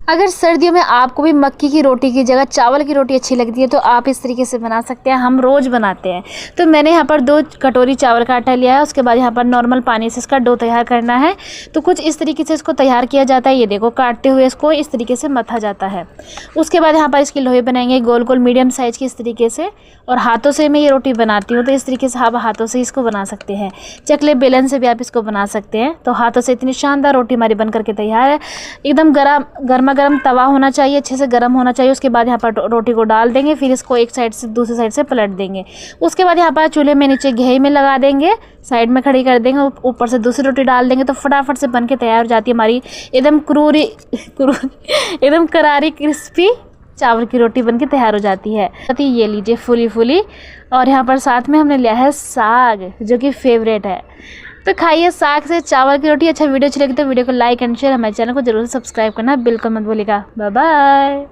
अगर सर्दियों में आपको भी मक्की की रोटी की जगह चावल की रोटी अच्छी लगती है तो आप इस तरीके से बना सकते हैं। हम रोज़ बनाते हैं। तो मैंने यहाँ पर 2 कटोरी चावल का आटा लिया है। उसके बाद यहाँ पर नॉर्मल पानी से इसका डो तैयार करना है। तो कुछ इस तरीके से इसको तैयार किया जाता है। ये देखो, काटते हुए इसको इस तरीके से मथा जाता है। उसके बाद यहाँ पर इसकी लोई बनाएंगे गोल गोल मीडियम साइज़ की इस तरीके से। और हाथों से मैं ये रोटी बनाती हूँ तो इस तरीके से आप हाथों से इसको बना सकते हैं। चकले बेलन से भी आप इसको बना सकते हैं। तो हाथों से इतनी शानदार रोटी हमारी बन करके तैयार है। एकदम गर्मा गर्म तवा होना चाहिए, अच्छे से गर्म होना चाहिए। उसके बाद यहाँ पर रोटी को डाल देंगे, फिर इसको एक साइड से दूसरी साइड से पलट देंगे। उसके बाद यहाँ पर चूल्हे में नीचे घेई में लगा देंगे, साइड में खड़ी कर देंगे, ऊपर से दूसरी रोटी डाल देंगे। तो फटाफट से बन के तैयार हो जाती है हमारी एकदम एकदम करारी क्रिस्पी चावल की रोटी बनके तैयार हो जाती है। ये लीजिए फूली फूली। और यहाँ पर साथ में हमने लिया है साग, जो कि फेवरेट है। तो खाइए साग से चावल की रोटी। अच्छा वीडियो अच्छी लगी तो वीडियो को लाइक एंड शेयर, हमारे चैनल को जरूर सब्सक्राइब करना बिल्कुल मत भूलिएगा। Bye bye.